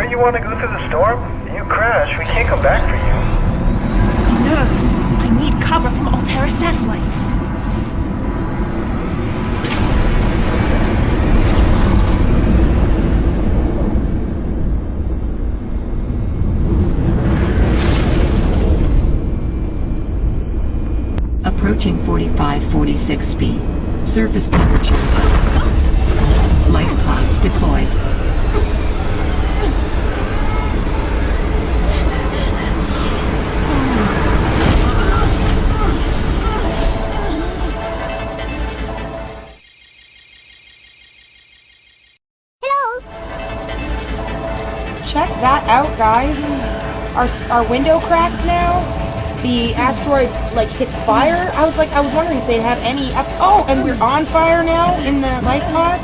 Don't you want to go through the storm? You crash, we can't come back for you. No, I need cover from Altera satellites. Approaching 45-46 speed. Surface temperatures. Life pod deployed. Check that out, guys. Our window cracks now. The asteroid like hits fire. I was wondering if they'd have any up. Oh, and we're on fire now in the life pod.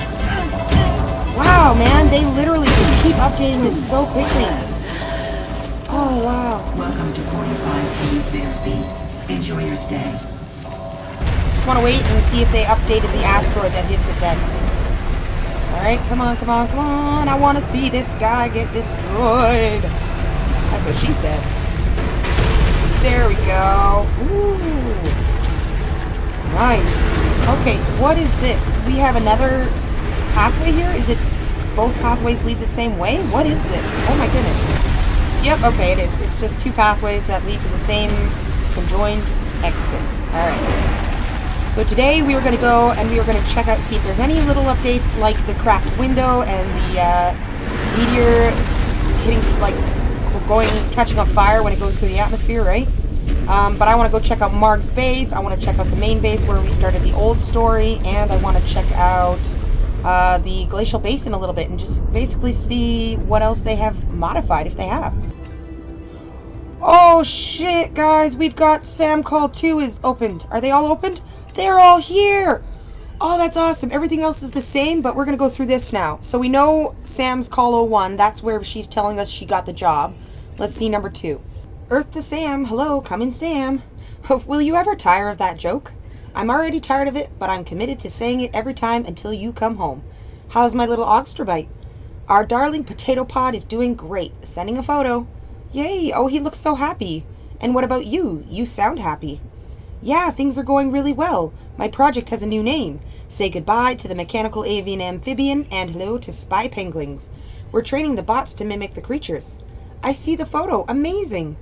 Wow, man, they literally just keep updating this so quickly. Oh wow. Welcome to 45-46 speed. Enjoy your stay. Just want to wait and see if they updated the asteroid that hits it then. Alright, come on, come on, come on. I want to see this guy get destroyed. That's what she said. There we go. Ooh. Nice. Okay, what is this? We have another pathway here? Is it both pathways lead the same way? What is this? Oh my goodness. Yep, okay, it is. It's just two pathways that lead to the same conjoined exit. Alright. So today we are going to go and we are going to check out, see if there's any little updates like the cracked window and the meteor hitting, like, catching on fire when it goes through the atmosphere, right? But I want to go check out Marg's base. I want to check out the main base where we started the old story, and I want to check out the Glacial Basin a little bit and just basically see what else they have modified, if they have. Oh shit, guys, we've got Sam Call 2 is opened. Are they all opened? They're all here! Oh, that's awesome. Everything else is the same, but we're going to go through this now. So we know Sam's Call 01. That's where she's telling us she got the job. Let's see number 2. Earth to Sam. Hello, come in, Sam. Will you ever tire of that joke? I'm already tired of it, but I'm committed to saying it every time until you come home. How's my little Oxterbite? Our darling potato pod is doing great. Sending a photo. Yay. Oh, he looks so happy. And what about you? You sound happy. Yeah, things are going really well. My project has a new name. Say goodbye to the mechanical avian amphibian and hello to spy penguins. We're training the bots to mimic the creatures. I see the photo. Amazing.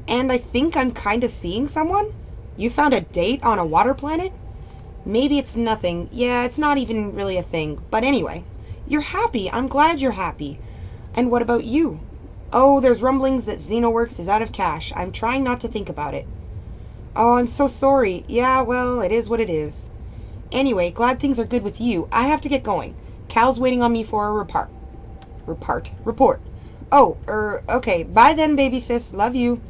And I think I'm kind of seeing someone? You found a date on a water planet? Maybe it's nothing. Yeah, it's not even really a thing. But anyway, you're happy. I'm glad you're happy. And what about you? Oh, there's rumblings that Xenoworks is out of cash. I'm trying not to think about it. Oh, I'm so sorry. Yeah, well, it is what it is. Anyway, glad things are good with you. I have to get going. Cal's waiting on me for a report. Oh, okay. Bye then, baby sis. Love you.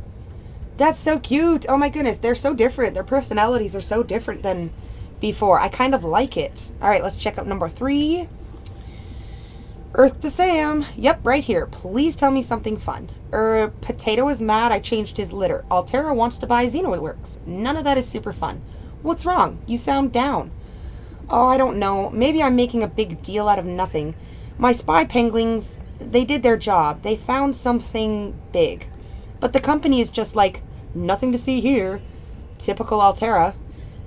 That's so cute. Oh my goodness, they're so different. Their personalities are so different than before. I kind of like it. Alright, let's check out number 3. Earth to Sam. Yep, right here. Please tell me something fun. Potato is mad I changed his litter. Altera wants to buy Xenoworks. None of that is super fun. What's wrong? You sound down. Oh, I don't know. Maybe I'm making a big deal out of nothing. My spy penguins, they did their job. They found something big. But the company is just like, nothing to see here. Typical Altera.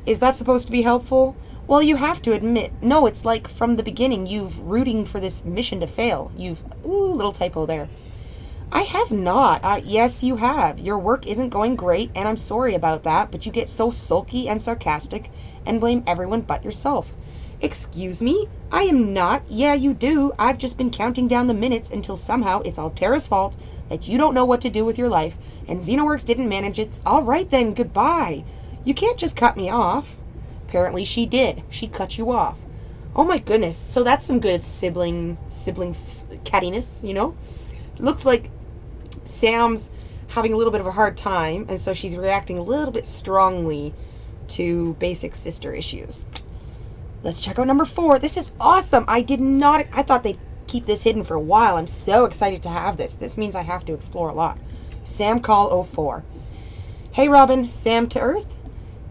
Is that supposed to be helpful? Well, you have to admit, no, it's like from the beginning you've rooting for this mission to fail. Ooh, little typo there. I have not. Yes, you have. Your work isn't going great, and I'm sorry about that, but you get so sulky and sarcastic and blame everyone but yourself. Excuse me? I am not. Yeah, you do. I've just been counting down the minutes until somehow it's Altera's fault that you don't know what to do with your life, and Xenoworks didn't manage it. All right then, goodbye. You can't just cut me off. Apparently she did. She cut you off. Oh my goodness. So that's some good sibling cattiness, you know? Looks like Sam's having a little bit of a hard time, and so she's reacting a little bit strongly to basic sister issues. Let's check out number 4. This is awesome. I thought they'd keep this hidden for a while. I'm so excited to have this. This means I have to explore a lot. Sam Call 04. Hey Robin, Sam to Earth?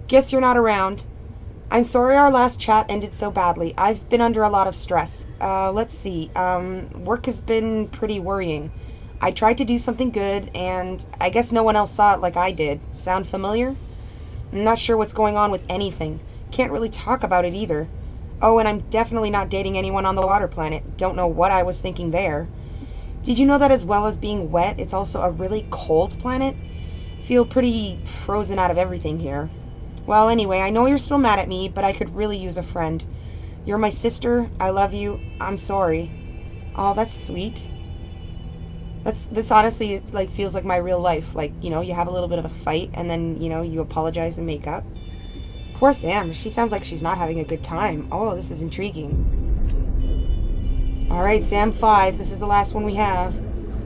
Guess you're not around. I'm sorry our last chat ended so badly. I've been under a lot of stress. Let's see. Work has been pretty worrying. I tried to do something good, and I guess no one else saw it like I did. Sound familiar? I'm not sure what's going on with anything. Can't really talk about it either. Oh, and I'm definitely not dating anyone on the water planet. Don't know what I was thinking there. Did you know that as well as being wet, it's also a really cold planet? Feel pretty frozen out of everything here. Well, anyway, I know you're still mad at me, but I could really use a friend. You're my sister. I love you. I'm sorry. Oh, that's sweet. This honestly, like, feels like my real life. Like, you know, you have a little bit of a fight, and then, you know, you apologize and make up. Poor Sam. She sounds like she's not having a good time. Oh, this is intriguing. Alright, Sam 5. This is the last one we have.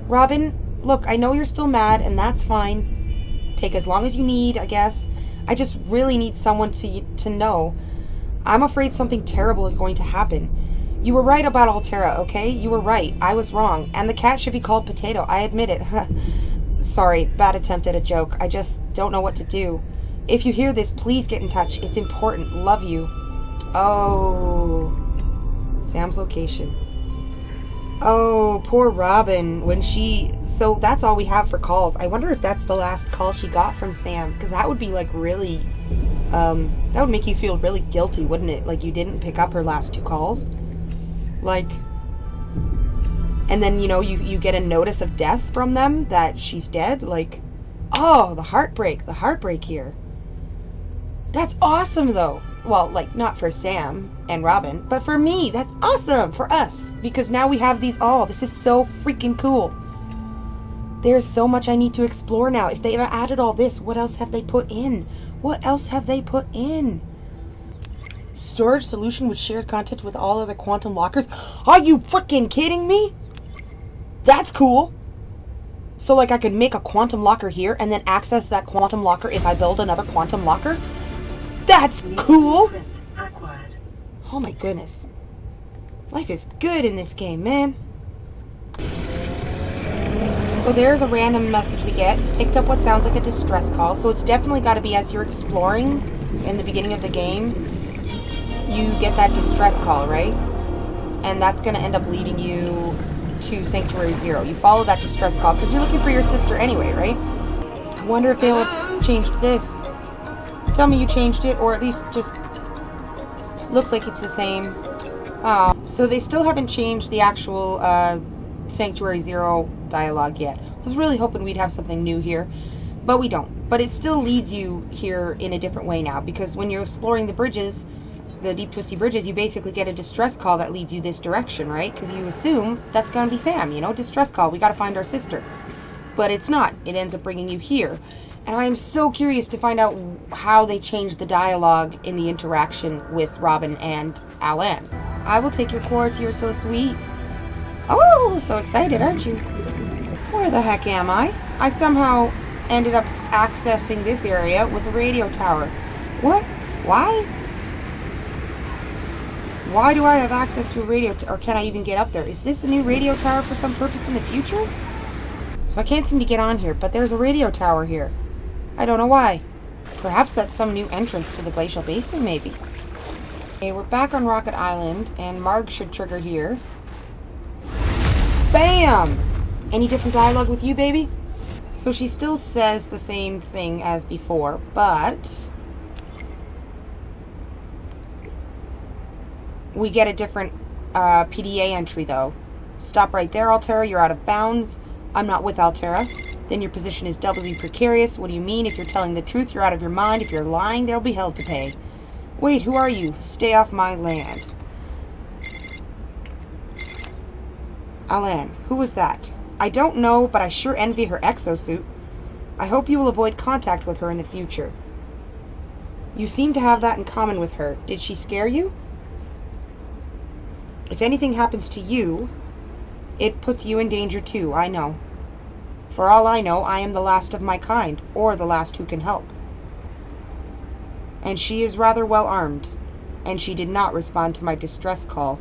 Robin, look, I know you're still mad, and that's fine. Take as long as you need, I guess. I just really need someone to know. I'm afraid something terrible is going to happen. You were right about Altera, okay? You were right. I was wrong. And the cat should be called Potato. I admit it. Sorry, bad attempt at a joke. I just don't know what to do. If you hear this, please get in touch. It's important. Love you. Oh. Sam's location. Oh, poor Robin. So that's all we have for calls. I wonder if that's the last call she got from Sam. Because that would be like really... that would make you feel really guilty, wouldn't it? Like you didn't pick up her last 2 calls. Like... And then, you know, you get a notice of death from them that she's dead. Like, oh, the heartbreak here. That's awesome, though. Well, like, not for Sam and Robin, but for me. That's awesome for us. Because now we have these all. This is so freaking cool. There's so much I need to explore now. If they've added all this, what else have they put in? What else have they put in? Storage solution which shares content with all other quantum lockers. Are you freaking kidding me? That's cool. So, like, I could make a quantum locker here and then access that quantum locker if I build another quantum locker? That's cool! Oh my goodness. Life is good in this game, man. So there's a random message we get. Picked up what sounds like a distress call. So it's definitely got to be as you're exploring in the beginning of the game, you get that distress call, right? And that's going to end up leading you to Sanctuary 0. You follow that distress call because you're looking for your sister anyway, right? I wonder if they'll have changed this. Tell me you changed it, or at least just looks like it's the same. Oh, so they still haven't changed the actual Sanctuary 0 dialogue yet. I was really hoping we'd have something new here, but we don't. But it still leads you here in a different way now, because when you're exploring the bridges, the deep twisty bridges, you basically get a distress call that leads you this direction, right? Because you assume that's going to be Sam, you know, distress call, we got to find our sister. But it's not. It ends up bringing you here. And I am so curious to find out how they changed the dialogue in the interaction with Robin and Alan. I will take your quartz, you're so sweet. Oh, so excited, aren't you? Where the heck am I? I somehow ended up accessing this area with a radio tower. What? Why? Why do I have access to a radio tower? Or can I even get up there? Is this a new radio tower for some purpose in the future? So I can't seem to get on here, but there's a radio tower here. I don't know why. Perhaps that's some new entrance to the Glacial Basin, maybe. Okay, we're back on Rocket Island, and Marg should trigger here. Bam! Any different dialogue with you, baby? So she still says the same thing as before, but we get a different PDA entry, though. Stop right there, Altera. You're out of bounds. I'm not with Altera. Then your position is doubly precarious. What do you mean? If you're telling the truth, you're out of your mind. If you're lying, there'll be hell to pay. Wait, who are you? Stay off my land. Alan, who was that? I don't know, but I sure envy her exosuit. I hope you will avoid contact with her in the future. You seem to have that in common with her. Did she scare you? If anything happens to you, it puts you in danger too, I know. For all I know, I am the last of my kind, or the last who can help. And she is rather well armed, and she did not respond to my distress call.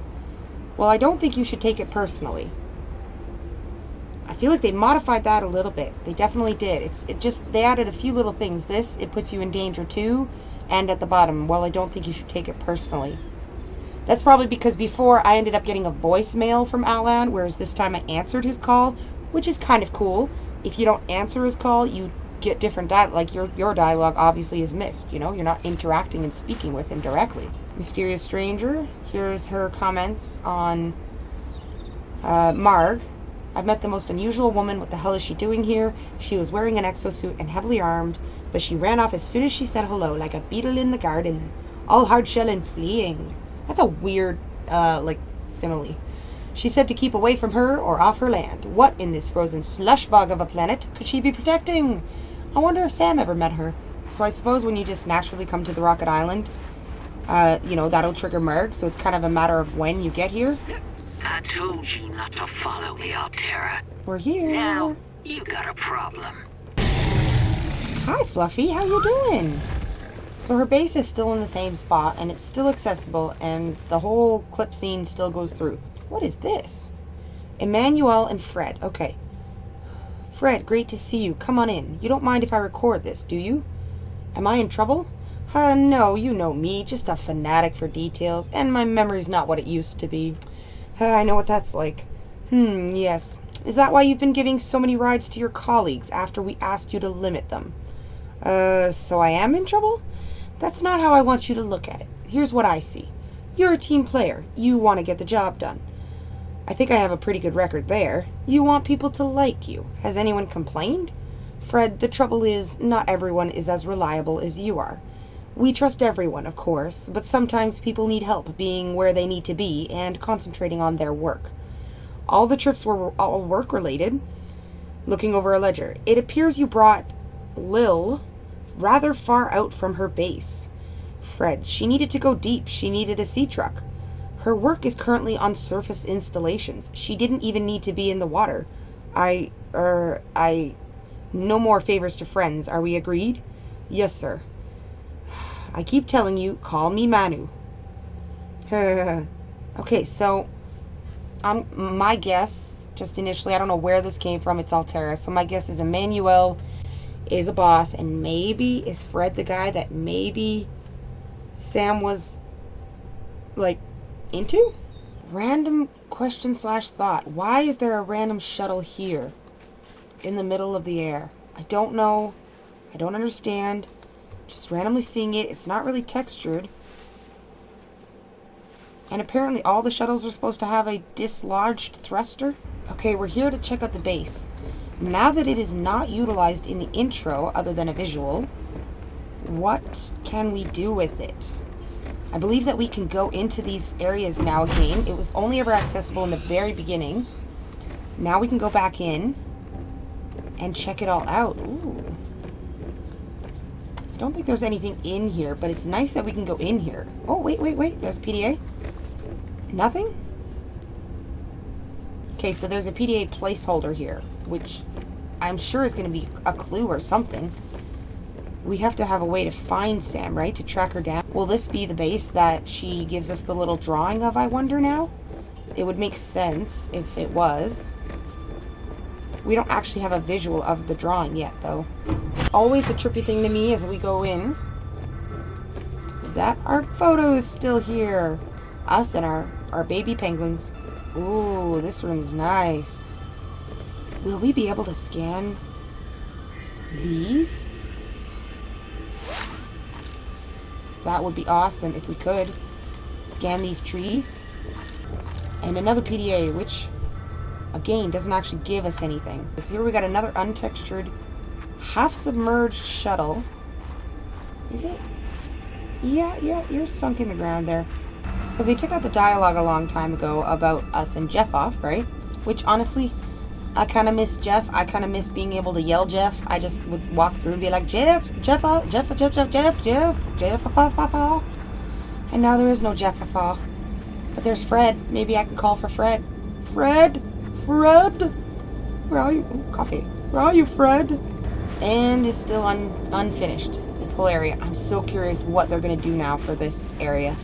Well, I don't think you should take it personally. I feel like they modified that a little bit. They definitely did. They added a few little things. This, it puts you in danger too, And at the bottom, well, I don't think you should take it personally. That's probably because before I ended up getting a voicemail from Alan, whereas this time I answered his call, which is kind of cool. If you don't answer his call, you get different dialogue. Like your dialogue obviously is missed, you know? You're not interacting and speaking with him directly. Mysterious Stranger. Here's her comments on Marg. I've met the most unusual woman. What the hell is she doing here? She was wearing an exosuit and heavily armed, but she ran off as soon as she said hello, like a beetle in the garden. All hard shell and fleeing. That's a weird, simile. She said to keep away from her or off her land. What in this frozen slush bog of a planet could she be protecting? I wonder if Sam ever met her. So I suppose when you just naturally come to the Rocket Island, that'll trigger Merg, so it's kind of a matter of when you get here. I told you not to follow me, Altera. We're here. Now, you got a problem. Hi, Fluffy. How you doing? So her base is still in the same spot, and it's still accessible, and the whole clip scene still goes through. What is this? Emmanuel and Fred. Okay. Fred, great to see you. Come on in. You don't mind if I record this, do you? Am I in trouble? No, you know me. Just a fanatic for details, and my memory's not what it used to be. I know what that's like. Yes. Is that why you've been giving so many rides to your colleagues after we asked you to limit them? So I am in trouble? That's not how I want you to look at it. Here's what I see. You're a team player. You want to get the job done. I think I have a pretty good record there. You want people to like you. Has anyone complained? Fred, the trouble is, not everyone is as reliable as you are. We trust everyone, of course, but sometimes people need help being where they need to be and concentrating on their work. All the trips were all work-related. Looking over a ledger, it appears you brought Lil rather far out from her base. Fred, she needed to go deep. She needed a sea truck. Her work is currently on surface installations. She didn't even need to be in the water. No more favors to friends. Are we agreed? Yes, sir. I keep telling you, call me Manu. Okay, so my guess, just initially, I don't know where this came from, it's Altera, so my guess is Emmanuel is a boss, and maybe is Fred the guy that maybe Sam was, into? Random question / thought. Why is there a random shuttle here in the middle of the air? I don't know. I don't understand. Just randomly seeing it. It's not really textured. And apparently all the shuttles are supposed to have a dislodged thruster. Okay, we're here to check out the base. Now that it is not utilized in the intro, other than a visual, what can we do with it? I believe that we can go into these areas now again. It was only ever accessible in the very beginning. Now we can go back in and check it all out. Ooh. I don't think there's anything in here, but it's nice that we can go in here. Oh, wait. There's a PDA. Nothing? Okay, so there's a PDA placeholder here, which I'm sure is going to be a clue or something. We have to have a way to find Sam, right? To track her down. Will this be the base that she gives us the little drawing of, I wonder now? It would make sense if it was. We don't actually have a visual of the drawing yet, though. Always a trippy thing to me as we go in is that our photo is still here. Us and our baby penguins. Ooh, this room is nice. Will we be able to scan these? That would be awesome if we could. Scan these trees. And another PDA, which, again, doesn't actually give us anything. So here we got another untextured, half-submerged shuttle. Is it? Yeah, you're sunk in the ground there. So they took out the dialogue a long time ago about us and Jeff off, right? Which, honestly, I kind of miss Jeff. I kind of miss being able to yell Jeff. I just would walk through and be like, Jeff. And now there is no Jeff. But there's Fred. Maybe I can call for Fred. Fred? Where are you? Ooh, coffee. Where are you, Fred? And it's still unfinished, this whole area. I'm so curious what they're going to do now for this area.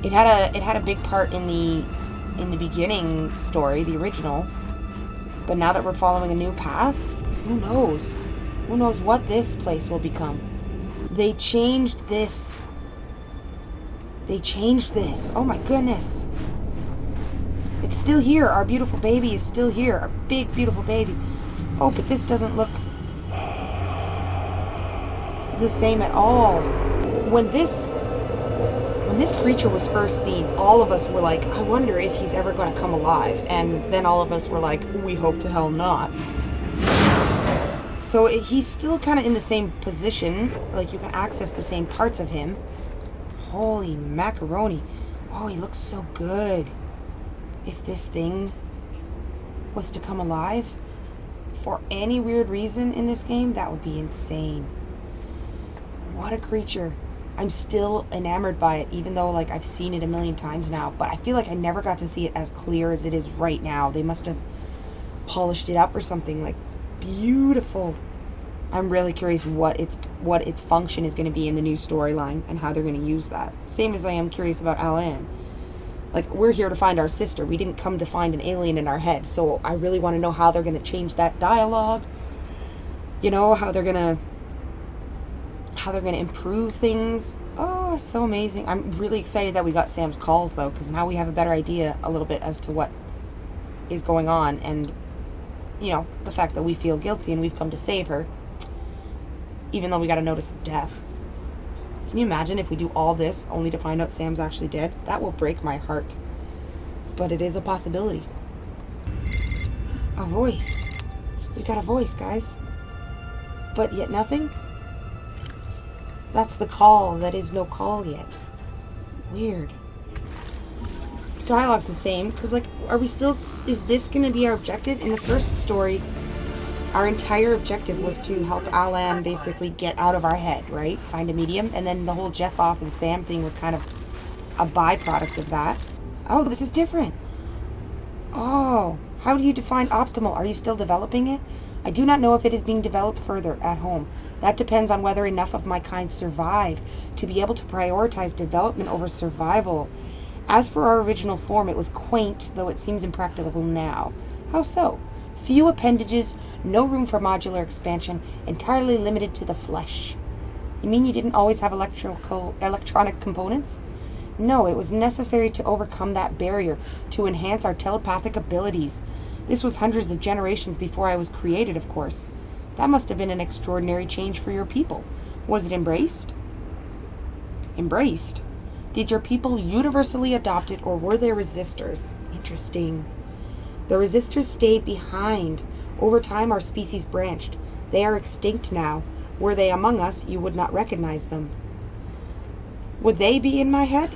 It had a big part in the beginning story, the original. But now that we're following a new path, who knows? Who knows what this place will become? They changed this. They changed this. Oh my goodness. It's still here. Our beautiful baby is still here. Our big, beautiful baby. Oh, but this doesn't look the same at all. When this creature was first seen, all of us were like, I wonder if he's ever going to come alive. And then all of us were like, we hope to hell not. So he's still kind of in the same position. Like, you can access the same parts of him. Holy macaroni. Oh, he looks so good. If this thing was to come alive for any weird reason in this game, that would be insane. What a creature. I'm still enamored by it, even though, like, I've seen it a million times now. But I feel like I never got to see it as clear as it is right now. They must have polished it up or something. Like, beautiful. I'm really curious what its function is going to be in the new storyline and how they're going to use that. Same as I am curious about Alan. Like, we're here to find our sister. We didn't come to find an alien in our head. So I really want to know how they're going to change that dialogue. You know, how they're going to improve things. Oh, so amazing. I'm really excited that we got Sam's calls, though, because now we have a better idea a little bit as to what is going on. And, you know, the fact that we feel guilty and we've come to save her, even though we got a notice of death. Can you imagine if we do all this only to find out Sam's actually dead? That will break my heart. But it is a possibility. A voice. We got a voice, guys. But yet nothing? That's the call that is no call yet. Weird. Dialogue's the same, because, like, is this going to be our objective? In the first story, our entire objective was to help Alan basically get out of our head, right? Find a medium. And then the whole Jeff off and Sam thing was kind of a byproduct of that. Oh, this is different. Oh, how do you define optimal? Are you still developing it? I do not know if it is being developed further at home. That depends on whether enough of my kind survive to be able to prioritize development over survival. As for our original form, it was quaint, though it seems impracticable now. How so? Few appendages, no room for modular expansion, entirely limited to the flesh. You mean you didn't always have electronic components? No, it was necessary to overcome that barrier, to enhance our telepathic abilities. This was hundreds of generations before I was created, of course. That must have been an extraordinary change for your people. Was it embraced? Embraced? Did your people universally adopt it, or were there resistors? Interesting. The resistors stayed behind. Over time, our species branched. They are extinct now. Were they among us, you would not recognize them. Would they be in my head?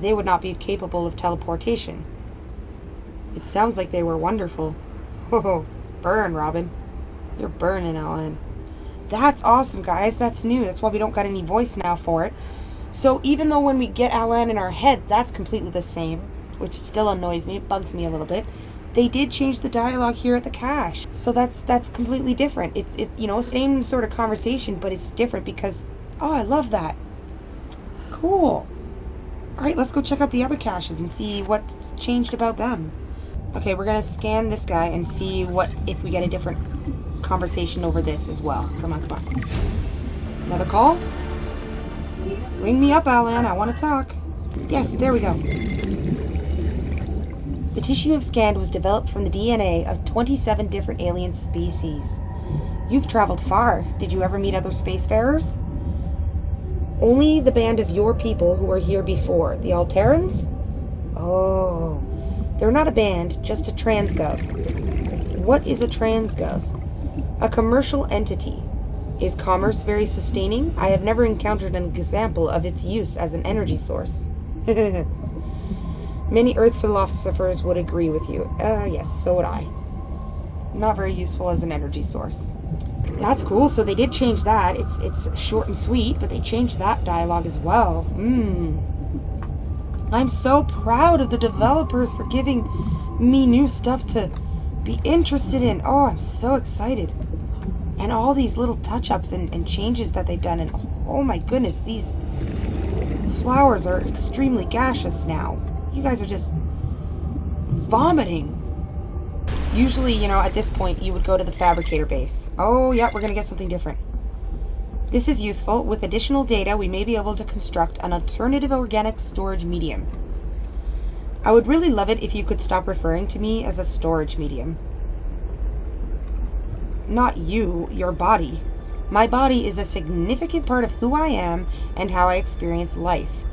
They would not be capable of teleportation. It sounds like they were wonderful. Oh, burn, Robin. You're burning, Alan. That's awesome, guys. That's new. That's why we don't got any voice now for it. So even though when we get Alan in our head, that's completely the same, which still annoys me. It bugs me a little bit. They did change the dialogue here at the cache. So that's completely different. It's you know, same sort of conversation, but it's different because, oh, I love that. Cool. All right, let's go check out the other caches and see what's changed about them. Okay, we're going to scan this guy and see if we get a different conversation over this as well. Come on, come on. Another call? Ring me up, Alan. I want to talk. Yes, there we go. The tissue you've scanned was developed from the DNA of 27 different alien species. You've traveled far. Did you ever meet other spacefarers? Only the band of your people who were here before. The Alterans? Oh. They're not a band, just a transgov. What is a transgov? A commercial entity. Is commerce very sustaining? I have never encountered an example of its use as an energy source. Many Earth philosophers would agree with you. Yes, so would I. Not very useful as an energy source. That's cool, so they did change that. It's short and sweet, but they changed that dialogue as well. I'm so proud of the developers for giving me new stuff to be interested in. Oh, I'm so excited. And all these little touch-ups and changes that they've done. And oh my goodness, these flowers are extremely gaseous now. You guys are just vomiting. Usually, you know, at this point, you would go to the fabricator base. Oh, yeah, we're going to get something different. This is useful. With additional data, we may be able to construct an alternative organic storage medium. I would really love it if you could stop referring to me as a storage medium. Not you, your body. My body is a significant part of who I am and how I experience life.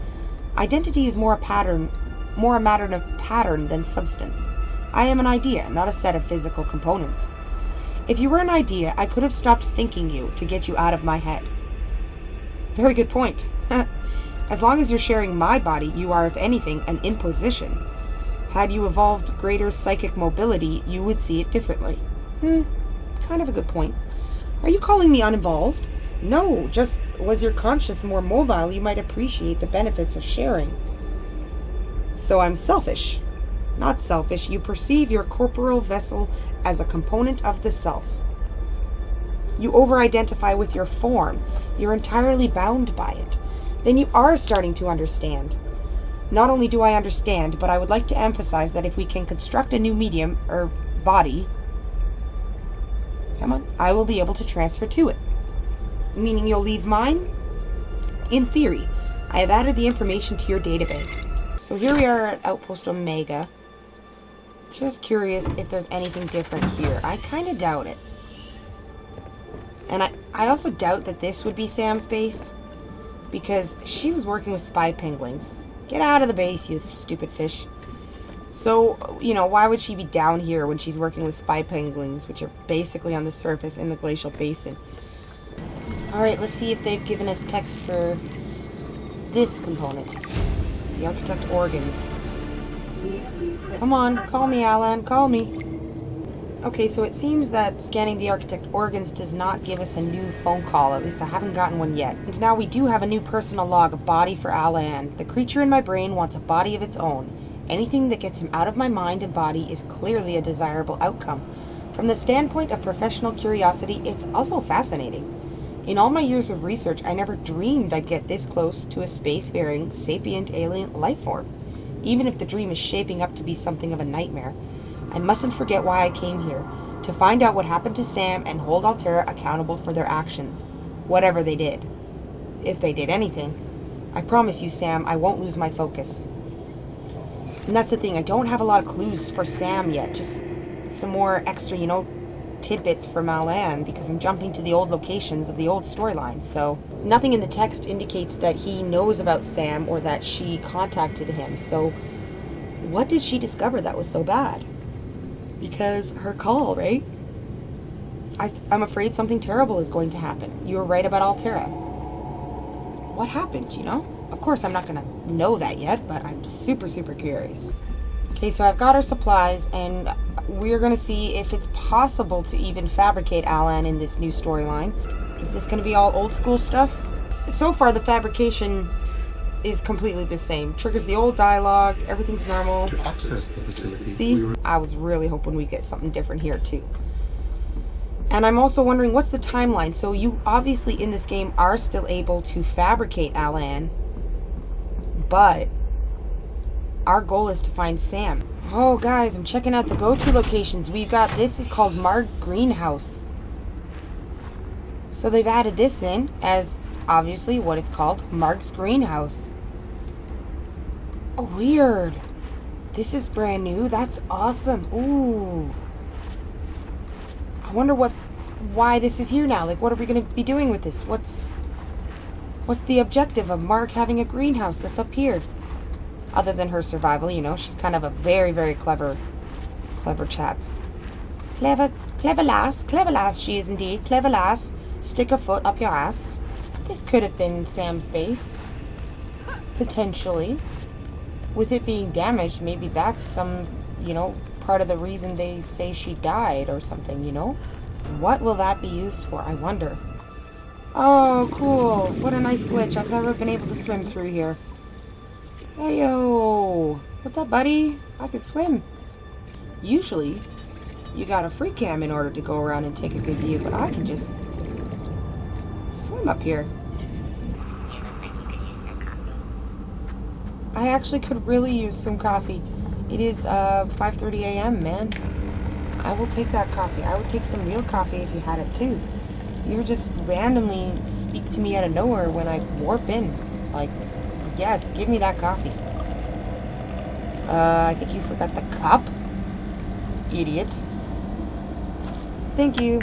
Identity is more a matter of pattern than substance. I am an idea, not a set of physical components. If you were an idea, I could have stopped thinking you to get you out of my head. Very good point. As long as you're sharing my body, you are, if anything, an imposition. Had you evolved greater psychic mobility, you would see it differently. Kind of a good point. Are you calling me uninvolved? No, just was your conscience more mobile, you might appreciate the benefits of sharing. So I'm selfish. Not selfish, you perceive your corporeal vessel as a component of the self. You over-identify with your form. You're entirely bound by it. Then you are starting to understand. Not only do I understand, but I would like to emphasize that if we can construct a new medium, or body, I will be able to transfer to it. Meaning you'll leave mine? In theory, I have added the information to your database. So here we are at Outpost Omega. Just curious if there's anything different here. I kind of doubt it. And I also doubt that this would be Sam's base, because she was working with spy penguins. Get out of the base, you stupid fish. So, you know, why would she be down here when she's working with spy penguins, which are basically on the surface in the Glacial Basin? Alright, let's see if they've given us text for this component. The architect organs. Come on, call me, Alan, call me. Okay, so it seems that scanning the architect organs does not give us a new phone call. At least I haven't gotten one yet. And now we do have a new personal log, a body for Alan. The creature in my brain wants a body of its own. Anything that gets him out of my mind and body is clearly a desirable outcome. From the standpoint of professional curiosity, it's also fascinating. In all my years of research, I never dreamed I'd get this close to a spacefaring, sapient alien life form. Even if the dream is shaping up to be something of a nightmare, I mustn't forget why I came here, to find out what happened to Sam and hold Alterra accountable for their actions, whatever they did. If they did anything. I promise you, Sam, I won't lose my focus. And that's the thing, I don't have a lot of clues for Sam yet, just some more extra, you know, tidbits for Malan, because I'm jumping to the old locations of the old storylines, so nothing in the text indicates that he knows about Sam or that she contacted him. So what did she discover that was so bad? Because her call, right? I'm afraid something terrible is going to happen. You were right about Alterra. What happened, you know? Of course, I'm not going to know that yet, but I'm super, super curious. Okay, so I've got our supplies, and we're going to see if it's possible to even fabricate Alan in this new storyline. Is this going to be all old school stuff? So far, the fabrication is completely the same. Triggers the old dialogue, everything's normal. To access the facility, See? I was really hoping we'd get something different here, too. And I'm also wondering, what's the timeline? So you obviously in this game are still able to fabricate Alan, but our goal is to find Sam. Oh, guys, I'm checking out the go-to locations. We've got, this is called Marg Greenhouse. So they've added this in as, obviously, what it's called, Marg's Greenhouse. Oh, weird. This is brand new. That's awesome. Ooh. I wonder why this is here now. Like, what are we going to be doing with this? What's the objective of Marg having a greenhouse that's up here? Other than her survival, you know, she's kind of a very, very clever chap. Clever lass, she is indeed. Clever lass. Stick a foot up your ass. This could have been Sam's base. Potentially. With it being damaged, maybe that's some, you know, part of the reason they say she died or something, you know? What will that be used for, I wonder? Oh, cool. What a nice glitch. I've never been able to swim through here. Hey, yo. What's up, buddy? I could swim. Usually, you got a free cam in order to go around and take a good view, but I can just swim up here. I actually could really use some coffee. It is 5:30 a.m., man. I will take that coffee. I would take some real coffee if you had it too. You just randomly speak to me out of nowhere when I warp in. Like, yes, give me that coffee. I think you forgot the cup. Idiot. Thank you.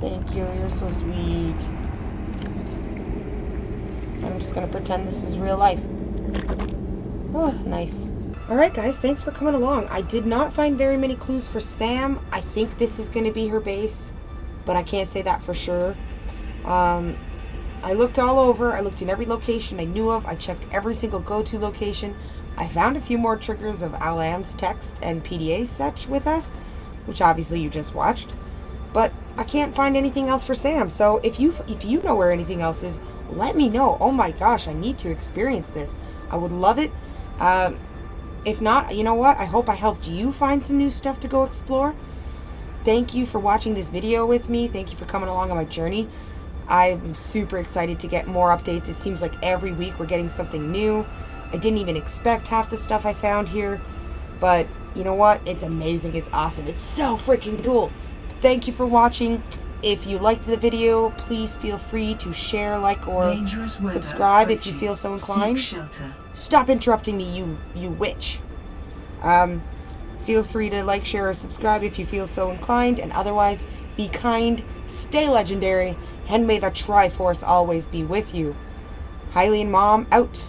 Thank you, you're so sweet. I'm just gonna pretend this is real life. Oh, nice. Alright guys, thanks for coming along. I did not find very many clues for Sam. I think this is gonna be her base, but I can't say that for sure. I looked all over. I looked in every location I knew of. I checked every single go-to location. I found a few more triggers of Alan's text and PDA such with us, which obviously you just watched. But I can't find anything else for Sam. So if you know where anything else is, let me know. Oh my gosh, I need to experience this. I would love it. If not, you know what? I hope I helped you find some new stuff to go explore. Thank you for watching this video with me. Thank you for coming along on my journey. I'm super excited to get more updates. It seems like every week we're getting something new. I didn't even expect half the stuff I found here. But you know what? It's amazing. It's awesome. It's so freaking cool. Thank you for watching. If you liked the video, please feel free to share, like, or subscribe if you feel so inclined. Stop interrupting me, you witch. Feel free to like, share, or subscribe if you feel so inclined. And otherwise, be kind, stay legendary, and may the Triforce always be with you. Hylian Mom, out.